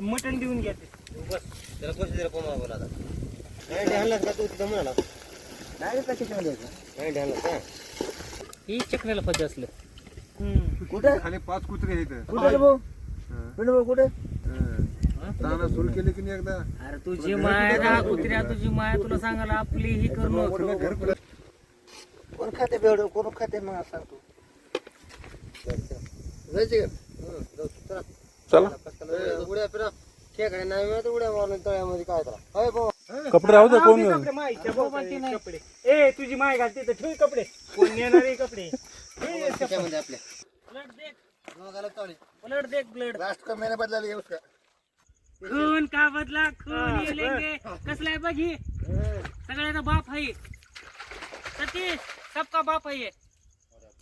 मटण देऊन घ्या बस त्याला पैसे दिला कोण बोला आता नाही ध्यानलाच का तू तिथं म्हणाला नाही का किती द्यायचं नाही ध्यानलाच का ही चकण्याला फज असलं कुठे खाली 5 कुत्रे आहेत कुठे भाऊ भाऊ कुठे ताना सुरू केली की नाही एकदा अरे तुझी माया कुत्र्या तुझी माया तुला सांगायला आपली ही करून घर कोण खाते बेवड कोण खाते मग सांग तू जायचे का चला उड्या फिरा खेकडे नाही मिळत उड्या मारून तळ्यामध्ये काय करा होय भाऊ कपडे राहू दे कोण कपडे ए तुझी माय घालते तर ठेव कपडे कोण नेणारे कपडे त्याच्यामध्ये आपल्या ब्लड देख दोघाला तळी ब्लड देख ब्लड लास्ट का महिना बदला लिया उसका खून का बदला खून ये लेंगे कसला आहे बघ ही सगळ्याचा बाप आहे सतीश सबका बाप आहे ये.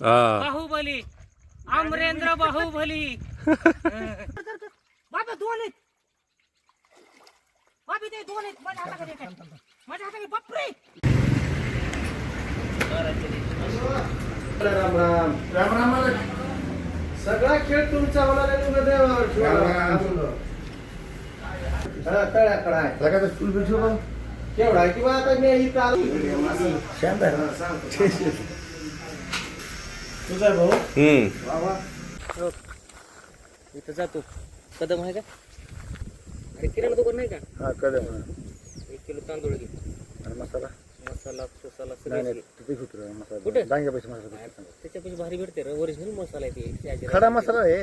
बाहुबली अमरेंद्र बाहुबली बाबा दोन आहेत बाबी ते दोन आहेत माझ्या हाताखाली एक आहे. माझ्या हाताखाली बापरे राम राम राम राम सगळा खेळ तुमचा होणार तळ्याकडा आहे लगा तर स्कूल बिल बघ केवढा आहे किंवा आता मी इथं आलो शांत तुझा भाऊ हम्म इथं जातो कदम आहे का अरे किराणा दुकान नाही का हा कदम 1 किलो तांदूळ घे आणि मसाला मसाला मसाला नाही सगळं किती होतो मसाला कुठे? डांगे पैसे मसाला त्याच्यापेक्षा भारी भेटते रे ओरिजिनल मसाला आहे ते खडा मसाला आहे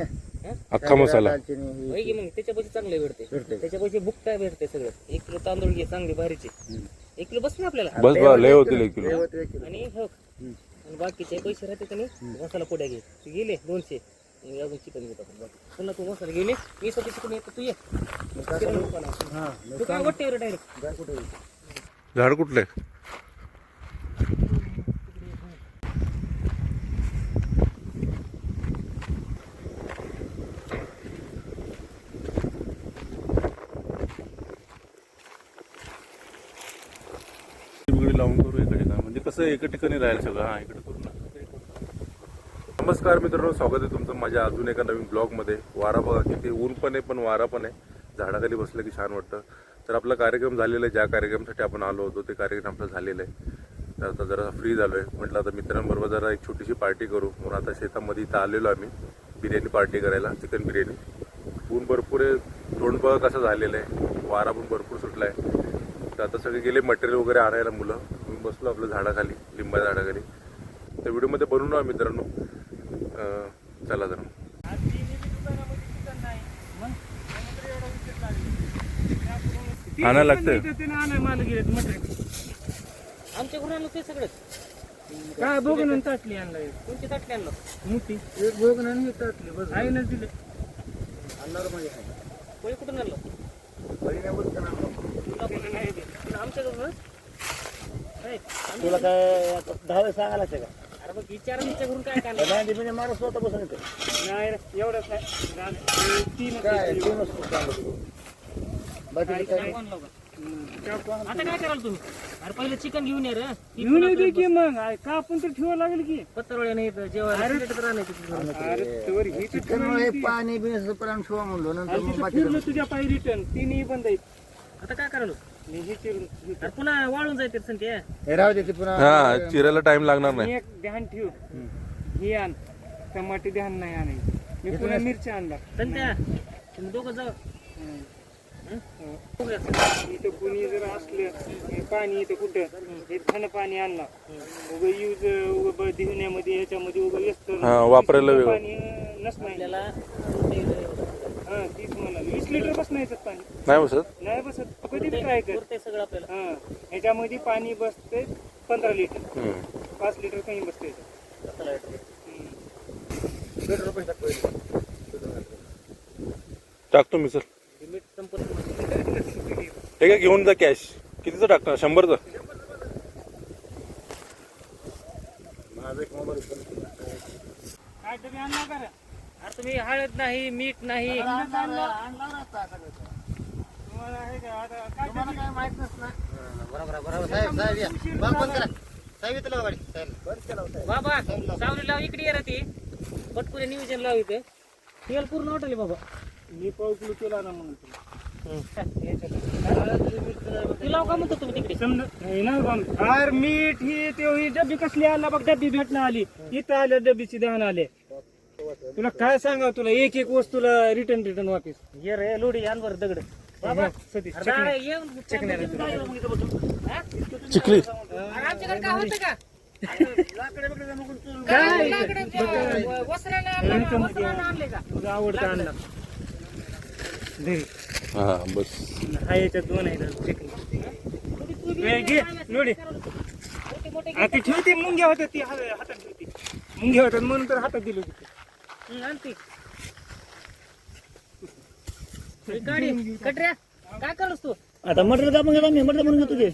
अख्खा मसाला दालचिनी होय की मग त्याच्यापेक्षा चांगलं भेटते भेटते. त्याच्यापेक्षा बुकटा भेटते सगळं 1 किलो तांदूळ घे चांगली भारीचे 1 किलो बस ना आपल्याला बस बा लय होतील 1 किलो आणि हो आणि बाकीचे पैसे राहते त्याने मसाला पुड्या घे तू गेले 200 आणि अजून चिकन घेतो आपण बाकी पुन्हा तू मसाला गेले मी स्वतः चिकन येतो तू ये किराणा दुकानात. हा तू काय वाटते रे डायरेक्ट काय कुठे झाड कुठले लावून करू एका ठिकाणी म्हणजे कसं एका ठिकाणी राहील सगळं हा इकडे करू ना नमस्कार मित्रांनो स्वागत आहे तुमचं माझ्या अजून एका नवीन ब्लॉगमध्ये वारा बघा किती ऊन पण आहे पण वारा पण आहे झाडाखाली बसलं की छान वाटतं तर आपला कार्यक्रम झालेला आहे ज्या कार्यक्रमासाठी आपण आलो होतो ते कार्यक्रम आपला झालेला आहे तर आता जरा फ्री झालो आहे म्हटलं आता मित्रांबरोबर जरा एक छोटीशी पार्टी करू म्हणून आता शेतामध्ये इथं आलेलो आम्ही बिर्याणी पार्टी करायला चिकन बिर्याणी ऊन भरपूर आहे तोंड बघा कसं झालेलं आहे वारा पण भरपूर सुटला आहे तर आता सगळे गेले मटेरियल वगैरे आणायला मुलं मी बसलो आपल्या झाडाखाली लिंबा झाडाखाली त्या व्हिडिओमध्ये बनवून ना मित्रांनो चला जरा आणायला लागतं आमच्या घरून आणलं ते सगळंच काय बघून ताटली आणलं कोणती ताटली आणलं मोठी एक बघून आणि ताटली बस आहे ना दिले आणणार म्हणजे काय कोणी कुठून आणलं तुला कुठून नाही दे. आमच्या घरून तुला काय 10 वेळेस सांगायला लागतं का अरे मग विचार आमच्या घरून काय काढलं नाही म्हणजे मला स्वतः बसून येतो नाही रे, एवढंच आहे तीन काय तीन वस्तू सांगतो बाकी काय आता काय कराल तुम्ही अरे पहिले चिकन घेऊन ये रे घेऊन येते की मग का आपण तर ठेवावं लागेल की पत्तरवड्या नाही जेव्हा अरे तोवर ही तर चिकनमुळे पाणी बिण्याचं परिणाम शिवा म्हणलो नंतर मग बाकी फिरलं तुझ्या पायी रिटर्न तिन्ही बंद आहेत आता काय कराल हे चिरून अरे पुन्हा वाळून जायचे संख्या हे राहू दे ते पुन्हा हा चिरायला टाइम लागणार नाही एक ध्यान ठेव हे आण टमाटे ध्यान नाही आणायचं मी पुन्हा मिरच्या आणला संध्या तुम्ही दोघं जाऊ इथं कुणी जर असलं हे पाणी इथं कुठं हे थंड पाणी आणला उगं यूज उगं धिवण्यामध्ये ह्याच्यामध्ये उगं व्यस्त हा वापरायला वेगळं पाणी नसणार आपल्याला हा तीच मला 20 लिटर बसण्याचं पाणी नाही बसत नाही बसत कधी ट्राय कर पुरते सगळं आपल्याला हा ह्याच्यामध्ये पाणी बसते 15 लिटर 5 लिटर काही बसते टाकतो मी सर लिमिट संपत हे काय घेऊन जा कॅश कितीचं टाकणार 100चं काय तुम्ही आणला का रे? अरे तुम्ही हळद नाही मीठ नाही तुम्हाला आहे का आता काय काय माहित नसणार बरोबर साहेब साहेब या बघ बंद करा साहेब येतो गाडी साहेब बंद केला होता बाबा सावली लाव इकडे ये रे ती पटकुरे नियोजन लाव इथं तेल पूर्ण वाटले बाबा मी पाव किलो केला ना म्हणून तुला. तुला का म्हणतो तुम्ही तिकडे समजा नाही ना बा. अरे मीठ ही ते ही डब्बी कसली आला बघ, डब्बी भेटणं आली इथं आल्या डब्बीची दहन आले. तुला काय सांगा, तुला एक एक वस्तूला रिटर्न वापिस. ये रे लोडी आण बरं दगड बाबा सतीश अरे चकण्या. दादा, ये चकण्या रे काय मग इथं बसून? हा? चिखली अरे आमच्याकडे काय होतं का काय? वस्त्रानं आणले का तुझा आवडता आणला घरी. हा बस हा याच्यात दोन आहेत चकणी. घे लोडी. मोठे मोठे ती ठेवते मुंग्या होत्या, ती हातात ठेवते. मुंग्या होत्यात म्हणून तर हातात दिलं होतं. आणते गाडी कटऱ्या काय करस तू आता मटर कापून घेतो मी, मटर म्हणून घेतो ते.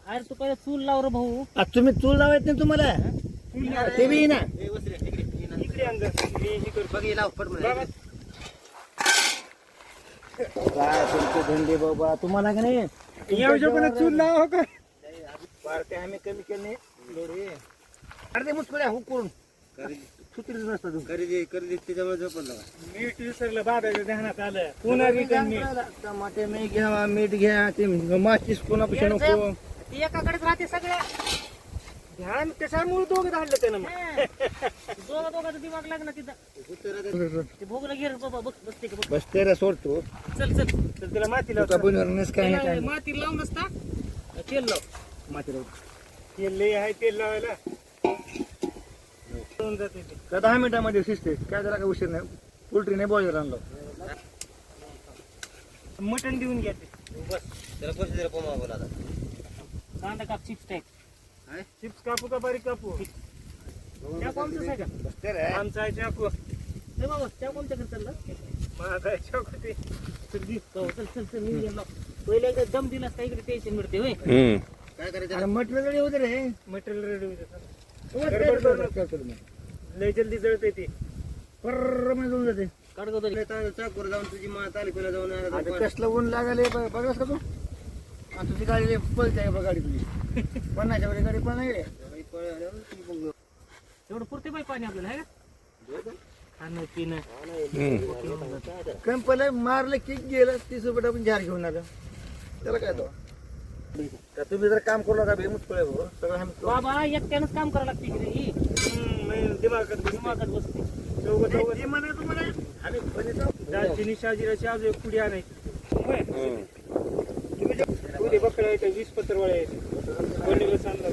अरे तू पहिला चूल लाव रे भाऊ आता तुम्ही चूल लावायच नाही तुम्हाला, ते बी ना. इकडे आण जा. मी हे करतो. बघ हे लाव पट म्हणा. बाबा, काय तुमचे धंदे बाबा, तुम्हाला का नाही या हिशोबाने चूल लावा का? पार्ट्या आम्ही कमी केले लोडी. अरे ते मुसकुड्या हुकून सुत्रीच नसतात तुम्ही. करी त्याच्यामुळे झोपला मीठ विसरलं बाबाच्या ध्यानात आलं. पुन्हा रिटर्न मीठ. टमाटे मी घ्या, मीठ घ्या, ते माचीस कोणापेक्षा नको. ती एकाकडेच राहते सगळ्या ध्यान त्याच्यामुळे दोघं धाडलं त्यानं मग. दोघांचं दिमाग लागणार तिथं ते भोगला घे रे बाबा बघ बसते का बघ बस तेरा सोडतो. चल चल तर त्याला माती तुका लावतो. बनवण्यास काय नाही, काय त्याला नाही. माती लावून नसता तेल लाव माती लावतो. तेल लय आहे, तेल लावायला होऊन जाते ते. का 10 मिनिटामध्ये शिजते, काय त्याला काय उशीर नाही. पोल्ट्री नाही बॉयलर आणलं. मटण देऊन घ्या ते. बस त्याला पैसे दिला पोमा बोला आता. कांदा काप चिप्स टाक चिप्स कापू का बारीक कापू? त्या कोणतंच आहे का बस तेरा. आमचा आहे चाकू. ए बाबा त्या कोणत्याकडे चालला माझा आहे चाकू ते. चल चल चल मी गेलो पहिले एकदा दम दिलास का इकडे टेन्शन मिळते होय काय करायचं अरे मटेरियल रेडी होते रे. मटेरियल रेडी होते. गडबड करू नका, करू नका. लय जल्दी जळते ते. पर्र मध्ये जाऊन जाते. काढ गो तरी चाकूर जाऊन तुझी मा तालुक्याला जाऊन आला आता कसलं ऊन लागाले बघास का तू. आणि तुझी गाडी पळते का गाडी तुझी 50च्या वर गाडी पण नाही रे. एवढं पुरते बाई पाणी आपल्याला आहे का खाणं पिणं कंपल मारलं की गेलं 30 रुपये आपण जार घेऊन आलं. त्याला काय तो का तुम्ही जर काम करू नका बेमुत पळे हो सगळं आम्ही करू. बाबा एकट्यानंच काम करावं लागते की रे ही दिमागात बसते ते म्हणा तुम्हाला आम्ही बनीचं दालचिनी शाजिराची आज एक पुडी आणायची. होय. उद्या बकऱ्या येतात, 20 पत्रवाळ्या येतात. वडील सांगतात.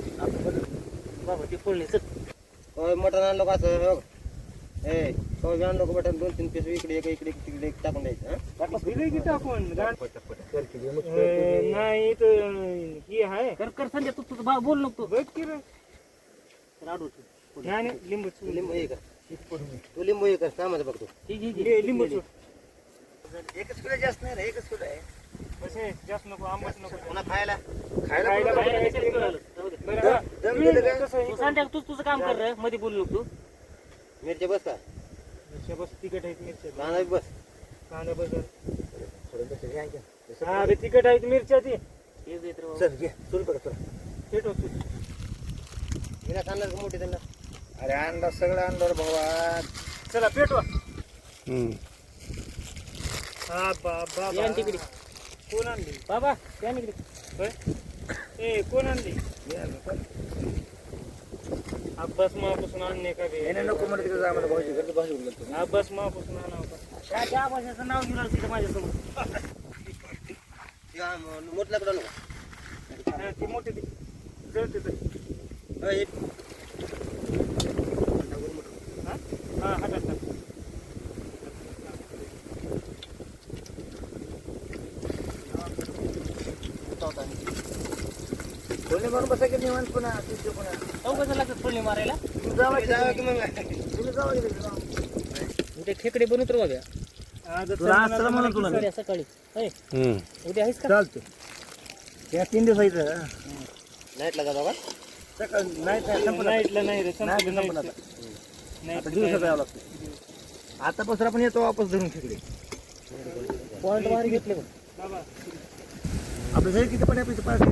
बाबा ते फोडले चल मटण आणलं का असं बघ. ए कवा आणलं का मटण 2-3 पीस इकडे इकडे तिकडे टाकून द्यायचं. दिलंय की टाकून नाही तर ही आहे. कर संध्या तू तुझं बोल नको बघ की रे. तू आडवतो ध्यान आहे, लिंबू चूल. लिंबू हे कर तू लिंबू हे कर कामाचं बघतो. लिंबू चूल. एकच किलो जास्त नाही रे, एकच किलो आहे. कसे जास्त नको, आंबट नको. पुन्हा खायला खायला खायला पण बकऱ्या पाहिजे. येतात. बरं, हा. दम दिलं का? कसं आहे? तू सांग तुझं काम कर रे मध्ये बोलू नको तू मिरच्या बस का मिरच्या बस तिखट आहेत मिरच्या. कांदा बी बस. कांदा बस. थोडं बस घ्या की. हा बे तिखट आहेत मिरच्या ती. हे देत रे बाबा. चल घे चूल बघ चल. पेटव चूल. हिला कांदा मोठी त्यांना अरे आणला सगळं आणलं रे भावा. चला पेटवा. हा बाबा ये आण तिकडे कोण आणली? बाबा त्या निकडे होय? ए कोण आणली? अब्बास मापासून आणणे का बे? येणे नको म्हणत तिकडे जा मला भाऊजी घरचं भाजी उरलं तुम्ही. अब्बास मापासून आणा होता. त्या भाषेचं नाव घेऊन तिथं माझ्यासमोर मोठला कडा नको. हा, ती मोठी ती जळते तर. हा हातात टाक. कोणी म्हणून बसा की निवांत पुन्हा तिथे पुन्हा. चौघं लागतात फोडणी मारायला तुम्ही जावा की जावं की मग तुम्ही जावा की तिकडे जावा. उद्या खेकडे बनवत रे बाबा आज तुला आज चला म्हणून तुला उद्या सकाळी होय उद्या आहेस का चालतो. या 3 दिवस इथं नाईटला जा बाबा. सकाळ नाही संपलं. नाईटला नाही रे, नाही संपलं संपलं नाही. आता. नाही आता दिवसात यावं लागतं. आतापासून आपण येतो वापस धरून तिकडे. पॉइंट बाहेर घेतले बघ बाबा आपलं घरी किती पण आपली पार्टी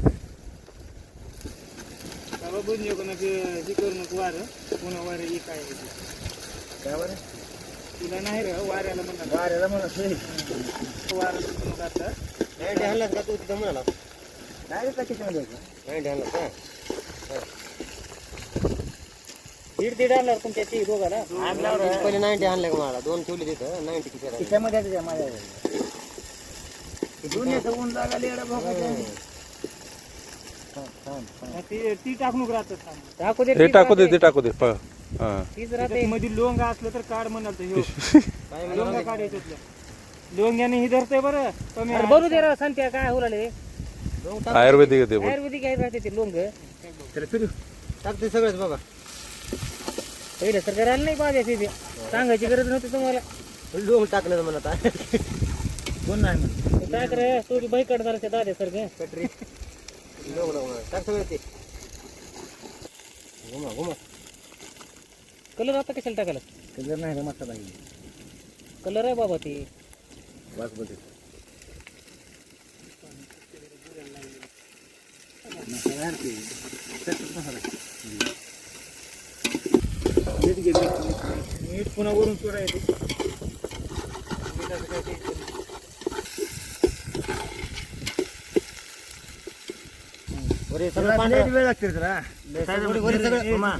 बाबा बोलू नको ना, हे करू नको वारं. पुन्हा वारं ही काय आहे ते. काय बरं तुला नाही रे वाऱ्याला म्हणा वाऱ्याला म्हणत नाही. वाऱ्याला म्हणून आता नाही आणलास का तू तिथं म्हणाला डायरेक्ट त्याच्यामध्ये यायचं. नाही आणलास का दीड आणणार तुमच्या ती दोघाला पहिले 90 आणले का मला 2 ठेवले तिथं 90 किती करायचं? खिशामध्ये यायचं माझ्या दुनियाचं ऊन लागायला येडा भोकायचं. ती टाकणूक राहतात टाकू दे हे टाकू दे ते टाकू दे हा तीच राहते मध्ये लोंग असलं तर काढ म्हणाल तर काय लोंग म्हणा काढायचं लोंग्याने ही धरतंय बरं कमी अरे बरू दे राव सांगते काय होलाले आयुर्वेदिक आहे ते पण. आयुर्वेदिक आहे राहते ते लोंग त्याला फिरू. टाकते सगळंच बाबा पहिलं सर करायला नाही पाहिजे तिथे सांगायची गरज नव्हती तुम्हाला लोक टाकलं म्हणत आहे कोण नाही म्हणत. काय करे तुझी बाई कडदार दादे सर कटरी लोक टाक सगळं ते घुमा घुमा कलर आता कशाला टाकायला कलर नाही रे मसाला कलर आहे बाबा ती बासमती. मीठ पुन्हा वरून सोडायचं वरे त्याला सगळं पांढरं वेळ लागते त्याला. वरे सगळं मा.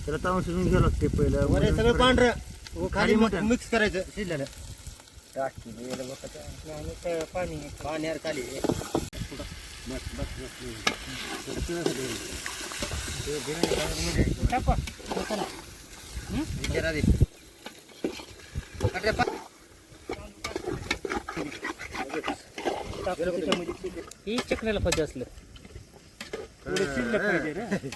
त्याला तावून शिजून घ्यावं लागते पहिलं. वरे सगळं पांढरं खाली मिक्स करायचं शिजलेलं टाकी दे, याला बघा. पाणी पाण्यावर खाली टाका विचारा दे कटरे पा ही चकण्याला पाहिजे असलं शिल्लक पाहिजे रे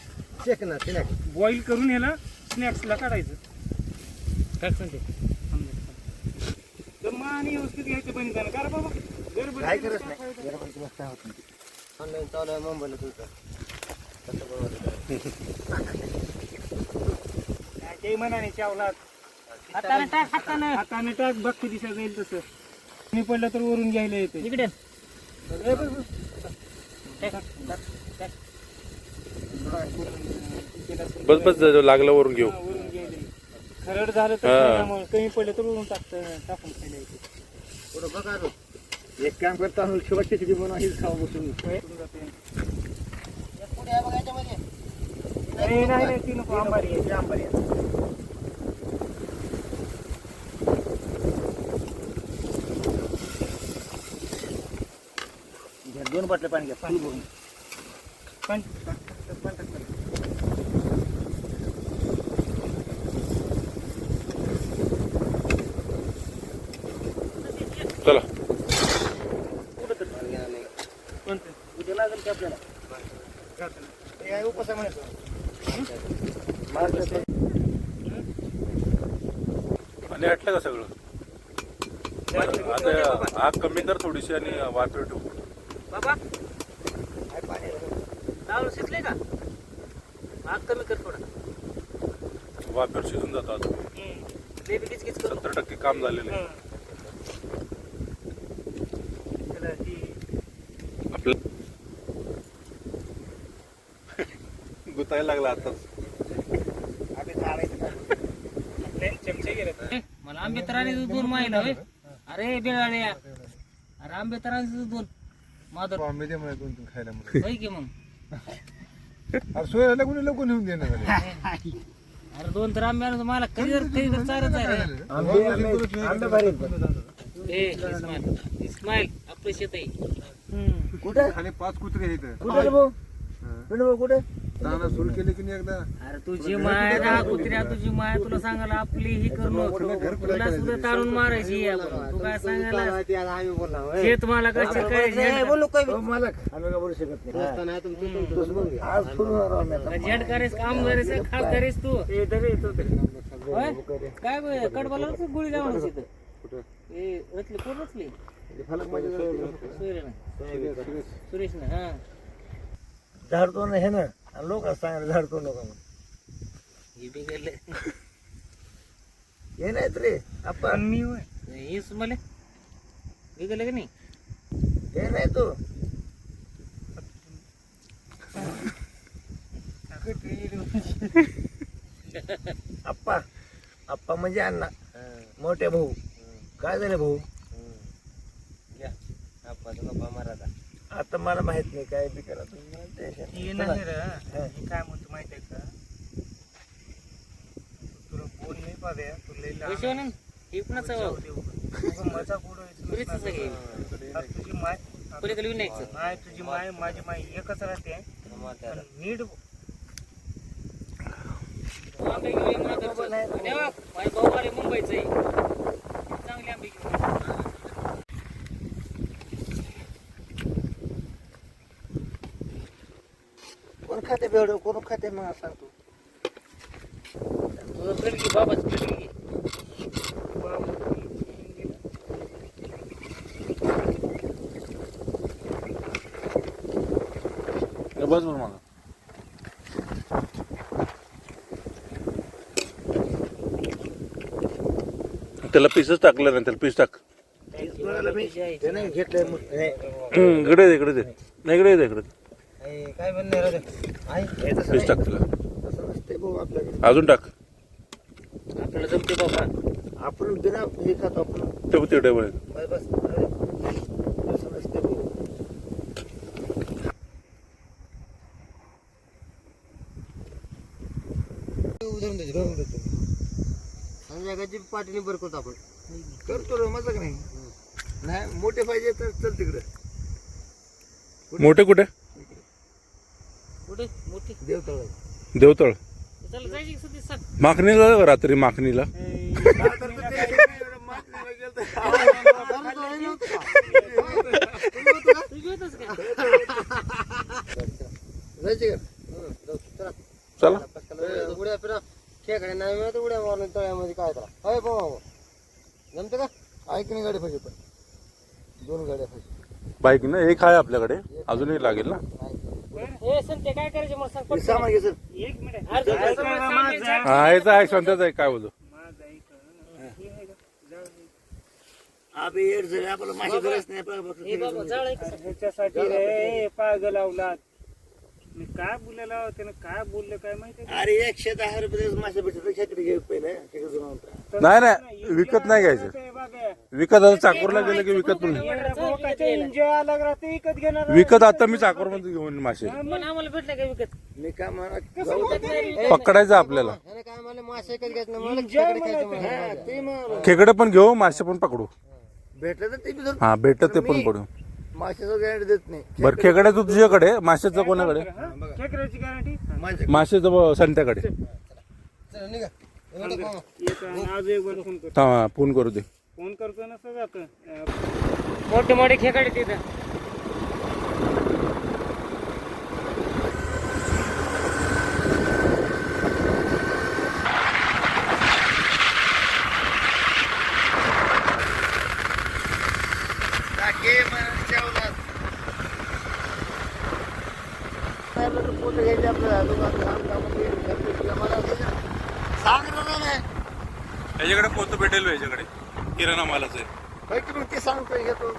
चेक ना सिलेक्ट बॉईल करून ह्याला स्नॅक्सला काढायचं काय सांगते तर मग आणि व्यवस्थित घ्यायचं बंद झालं का रे बाबा गडबड काय करत नाही. याला पण मस्त होत नाही. ऑनलाईन चालू आहे मुंबईला तुझं कसं बनवायचं काय ते मनाने चावला हाताने टाक हाताने हाताने टाक बघ दिशा जाईल तसं मी पडलं तर वरून घ्यायला येते इकडे बस बस लागलं वरून घेऊ वरून घ्यायला खरड झालं तर हा. त्यामुळे कमी पडलं तर वरून टाकून खायला येते पुढं बघा रो. एक काम करता शेवटची खिचडी बनवा हीच खाऊ बसून. पुढे आहे बघा याच्यामध्ये नाही नाही ती नको आंबारी आहे. आंबारी आहे. घ्या, 2 बाटल्या पाणी घ्या फुल भरून. पण चला कोणतं उद्या लागेल की आपल्याला हे आहे उपासा म्हणायचं. मार्च ते आणि हटलं का सगळं आता आग कमी कर थोडीशी आणि वाफेवर ठेवू बाबा डाळ शिजले का आग कमी कर थोडा वाफेवर शिजून जातो आता ते बी किचकिच करू 70% काम झालेलं आहे आपलं गुतायला लागला आताच चमचे गेले मला आंबेतराने 2 महिना होय अरे बेळाळ्या अरे आंबेतराने 2 माधर आंबे मला 2-3 खायला मला. होय की मग अरे सोयऱ्याला कोणी लोक नेऊन देणार अरे 2 तर आंबे आणून मला कधी तर चालत आहे रे आंबे भारी आहेत. ए इस्माईल आपलं शेत आहे कुठे आणि 5 कुत्रे आहेत कुठे रे भाऊ पिंडू भाऊ कुठे ताना सुरू केले की नाही एकदा अरे तुझी माय दहा कुत्र्या तुझी माय तुला सांगायला आपली ही करणं तुला सुद्धा तारून मारायची आहे आपण. तू काय सांगायला आम्ही बोलला शेत मला कशी बोलू काय मालक आम्ही का बोलू शकत नाही नाही तुमचं आज सुरू होणार आम्ही आता. झेड करेस काम करेस खास करेस तू ते तरी येतो तरी होय? काय कडबाला गुळी लावून तिथं ए रचली कोण रचली सुरेश ना हा झाडतो ना हे ना आणि लोक सांगायला झाडतो नका म्हणून. हे बिघडले हे नाहीत रे आपण मी होय हेच मला बिघडले का नाही हे नाही तो आप्पा आप्पा म्हणजे अण्णा मोठे भाऊ काय झाले भाऊ घ्या आपण बाबा मारा आता मला माहित नाही काय बी करा तुम्ही हे नाही रे हे काय म्हणतो माहितीये का तुला बोल नाही पाहिजे तुला लई लहान विश्वानंद हे कुणाचं जाऊ दे उगा मजाक पुरीच उडवायचं सगळे आता तुझी माय पलीकडे विनायकचं माय तुझी माय माझी माय एकच राहते पण नीट आंबे घेऊन माझे भाऊ आले मुंबईचं चांगले आंबे घेऊन कोण खाते बेड कोण खाते मग सांगतो तुझं पेडगी बाबाच पेडगी बस बरं मला त्याला पीसच टाकलं ना त्याला पीस टाक त्याने घेतलंय इकडे दे इकडे दे नाही इकडे दे इकडे काय बनणार आहे पीस टाक त्याला तसं नसते भाऊ आपल्याकडे अजून टाक आपल्याला जमते बाबा आपण बिना हे खातो आपण ठेव ते टेबल बस बस तसं नसते भाऊ उदाहरण देतो संजय पाठीने बरं करतो आपण करतो रे मजा नाही नाही मोठे पाहिजे तर चल तिकडे मोठे कुठे कुठे मोठी देवतळ देवतळ चला जायची की सध्या सांग माखणीला जाऊ रात्री माखणीला तू घेतच का जायचे का चला उड्या फिरा खेकडे नाही मिळत उड्या मारून तळ्यामध्ये काय करा होय भाऊ जमते का ऐक नाही गाडी पाहिजे पण 2 गाड्या पाहिजे बाईक ना एक आहे आपल्याकडे अजूनही लागेल ना हे संते काय करायचे मग सांग हे सामान घे सर एक मिनिट अर्ज ऐका ना माझं. हा याचा आहे संत्याचा आहे काय बोलतो माझं ऐक हे आहे का? जाऊ दे. अबे येड झाले आपल्याला माशी गरज नाही हे बाबा जाळ आहे का? ह्याच्यासाठी रे पाग लावलात मी काय बोलायला त्यानं काय बोललं काय माहिती अरे 110 रुपये मासे भेटत खेकडे घे पहिले खेकडे घेऊन आणतो. नाही नाही विकत नाही घ्यायचं विकत आता चाकूरला गेलं की विकत पण एन्जॉय आला राहते विकत घेणार विकत आता मी चाकूर मध्ये घेऊन मासे पण आम्हाला भेटलं का विकत मी काय म्हणा पकडायचं आपल्याला ह्याने काय मला मासे कधी घ्यायचं नाही मला खेकडे खायचं मला. ते मग खेकडे पण घेऊ मासे पण पकडू भेटलं तर ते बी जर हा भेटत ते पण पडू माशाचं गॅरंटी देत नाही बरं खेकडे तू तुझ्याकडे माशाचं कोणाकडे खेकड्याची गॅरंटी माशाचं संत्याकडे चला निघा हे बघा मामा. आज एक वर फोन कर हा फोन करू दे फोन करतो ना सगळं आपण मोठे मोठे खेकडे तिथं टाके म्हणून जेवलात. काय बरं पोतं घ्यायचे आपल्याला दुकानात मला असं सांग ना नाही याच्याकडे पोतं भेटेल याच्याकडे किराणा मालाचं आहे काय की मग ते सांगतोय घेतो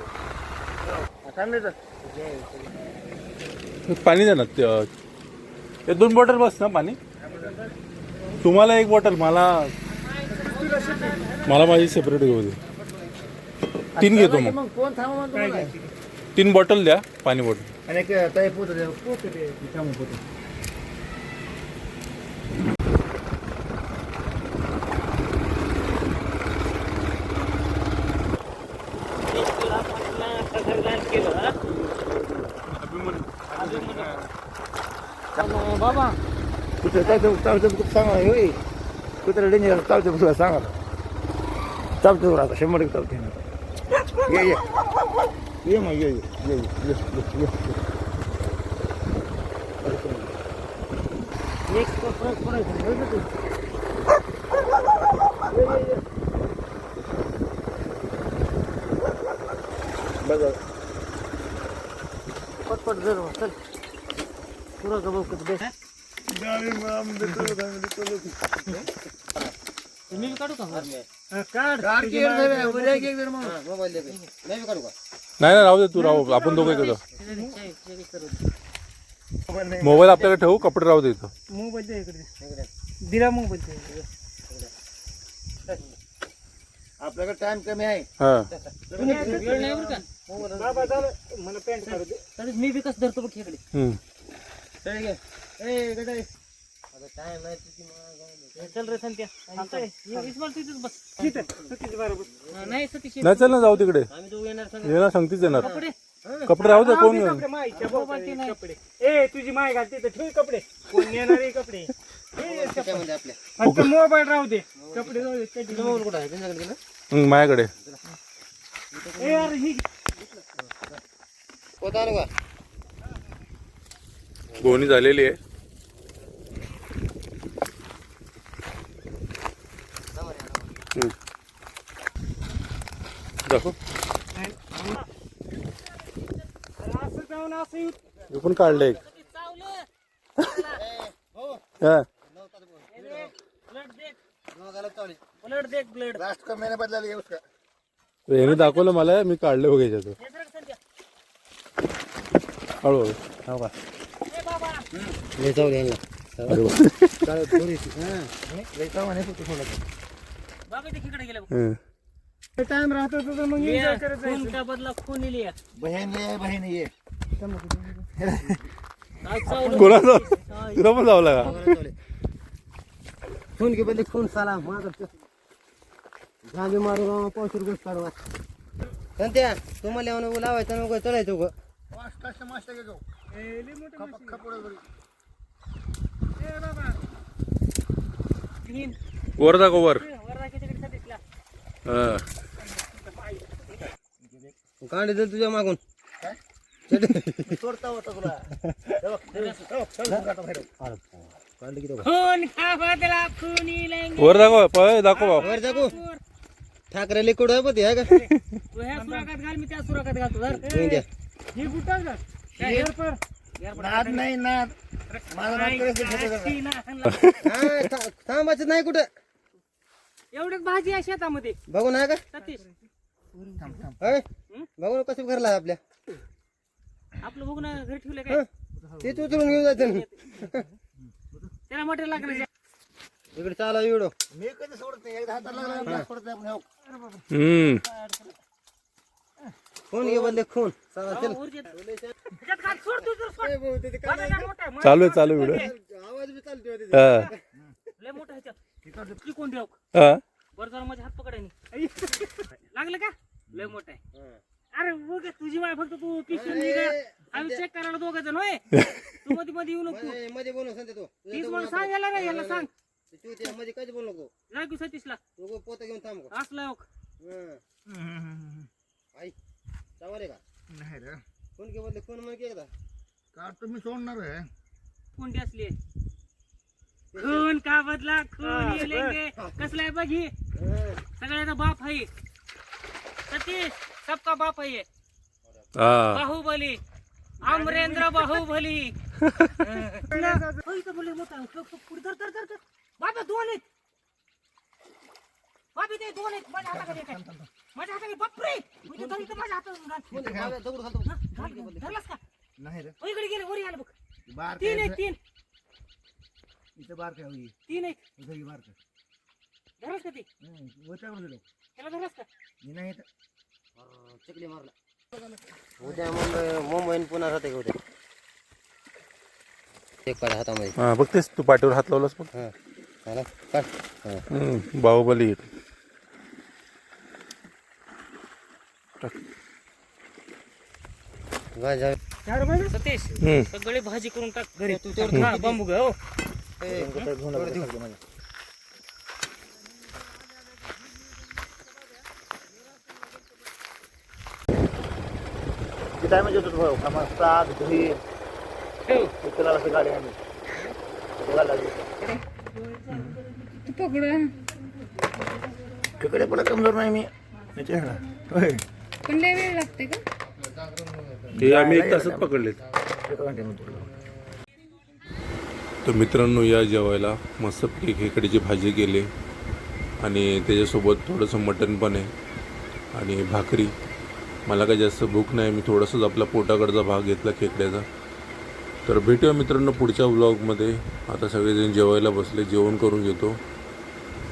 काय नाही पाणी द्या ना ते 2 बॉटल बस ना पाणी तुम्हाला 1 बॉटल मला माझी सेपरेट घेऊ दे 3 घेतो मग कोण थांबा म्हणतो मला? 3 बॉटल द्या पाणी बॉटल आणि एक ताई पोतं द्या पोतं दे थांबा पोतं बाबा कुठं चालतं कुठं सांगा होय कुठं डेंजर चालतं तुला सांगा चालतं आता 100% चालतं ये मग ये बघा पटपट जर चल पुरा गबो कत बेस मी काढू का काढ मोबाईल दे बे. नाही बी काढू का नाही राहू दे तू राहू आपण दोघं घेतो मोबाईल आपल्याकडे ठेवू कपडे राहू दे इथं मोबाईल द्या इकडे इकडे. दिला मोबाईल आपल्याकडे टाइम कमी आहे. हा वेळ नाही बरं का बाबा झालं मला पॅन्ट काढू दे. तरी मी बी कसं धरतो बघ खेकडे हम्म. चल गे. ए गडाई. आता टाइम आहे तुझी मग. चल रे संत्या इस्माल तिथेच बस तिथं सतीश बरोबर. नाही सतीश नाही चल ना जाऊ तिकडे आम्ही दोघं येणार सांग. येणार सांगतीच येणार कपडे कपडे राहू दे कोण कपडे माईच्या बाबाचे कपडे. ए तुझी माय घाल तिथं ठेव कपडे. कोण नेणार आहे कपडे? त्याच्यामध्ये आपल्या. फक्त मोबाईल राहू दे. कपडे राहू दे. तुझा मोबाईल कुठं आहे? तुझ्याकडे गेला? माझ्याकडे ए यार ही पोता आणू का? गोणी झालेली आहे. हम्म. दाखव असं जाऊन असं येऊ. हे पण काढले एक चावलं हा ब्लड देख नवगाला चावली. ब्लड देख ब्लड लास्ट का मैंने बदला लिया उसका. याने दाखवलं मला मी काढले बघ याच्यातून हे सर संत्या हळूहळू हो का ए बाबा लय चावली यांना. अरे वा. बाबा ते खेकडे गेले बघ हं. टाइम राहतो तुझं मग एन्जॉय करत खून जायचं. का बदला खून लिया बहन ये. आज चावलं कोणाचा तुला पण जावं लागा चावली. खून के बदले खून साला माझं गांधी मारू गाव पावशेर गोष्ट काढवा. संत्या तुम्हाला येऊन लावायचं नको चढायचं उगं. ए, लय मोठं मशीन. ए बाबा तीन वर दाखव वर वरदा किती सतीशला हा कांडे दे तुझ्या मागून. सोडता होता तुला. कांडे किती खून का बदला खून लेंगे वर दाखव पळ दाखव भाऊ. वर जागो. ठाकरे लिक्विड आहे बघ आहे का? तू ह्या सुराखात घाल मी त्या सुराखात घालतो धर तुम्ही द्या. ही कुठं का एअर पर नाद नाही नाद. माझा नाद थांबायचं नाही कुठं. एवढीच भाजी आहे शेतामध्ये बघू ना का? सतीश होय? बघू ना कसं घरला आहे आपल्या. आपलं बघू ना घरी ठेवलं काय तेच उचलून घेऊन जायचं ना. त्याला मटेरियल लागणार इकडे चाला एवढं. मी कधी सोडत नाही. एकदा हाताला लागला सोडत नाही आपण. हो. हम्म खून घे बदले खून. चला चल. चालू व्हिडिओ आवाज बी चालतोय हा लय मोठा ह्याच्यात कोण ठेव हा बरं जरा माझ्या हात पकडायनी लागलं का लय मोठा आहे अरे बघ तुझी माय फक्त तू पिशवी आम्ही चेक करायला दोघं जण होय तू मध्ये मध्ये येऊ नको मध्ये बोलू सांगते तू. तीच म्हणून सांगायला रे याला सांग मध्ये कधी बोलू नको. लागू सतीशला तू पोतं घेऊन थांब. असला आई चावले का? नाही रे. खून घे बदले खून म्हणजे एकदा. कार तुम्ही सोडणार आहे. कोणती असली खून का बदला खून लेंगे कसला आहे बघ ही सगळ्याचा बाप आहे सतीश सबका बाप आहे हा बाहुबली अमरेंद्र बाहुबली बाबा दोन आहेत बाबी ते दोन आहेत माझ्या हाताखाली एक आहे. माझ्या हाताखाली बापरे म्हणजे धरलं तर माझ्या हातात दगड घालतो. धरलास का नाही रे. हो, इकडे गेले वर आलं बघ बार तीन आहेत तीन इथं बार काय होई. तीन आहेत उद्या बार काय. धरलास का ते वचावर दिलो. त्याला धरलास का मी नाही येत. चकली मारला. उद्या मुंबई पुन्हा राहते का उद्या? एक पाय हातामध्ये. हा बघतेस तू पाठीवर हात लावलास बघ हा चला काढ. बाहुबली गाय जाऊ. सतीश हम्म. सगळे भाजी करून टाक घरी तू तेवढं खा बांबू घे हो किती टाइम येतो भाऊ. कामा 7 दही ठेव इकडे असं गाडी आहे. तिकडे पण कमजोर नाही मी. होय. पण लय वेळ लागते का ते आम्ही 1 तासात पकडले तर मित्रांनो या जेवायला मस्तपैकी खेकडीची भाजी केली आणि त्याच्यासोबत थोडंसं मटण पण आहे आणि भाकरी. मला काही जास्त भूक नाही. मी थोडंसंच आपला पोटाकडचा भाग घेतला खेकड्याचा. तर भेटूया मित्रांनो पुढच्या व्लॉगमध्ये. आता सगळेजण जेवायला बसले. जेवण करून घेतो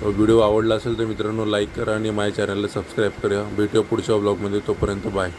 व्हिडिओ आवडला असेल तर मित्रांनो लाईक करा आणि माझ्या चॅनलला सबस्क्राईब करा. भेटूया पुढच्या ब्लॉगमध्ये. तोपर्यंत बाय.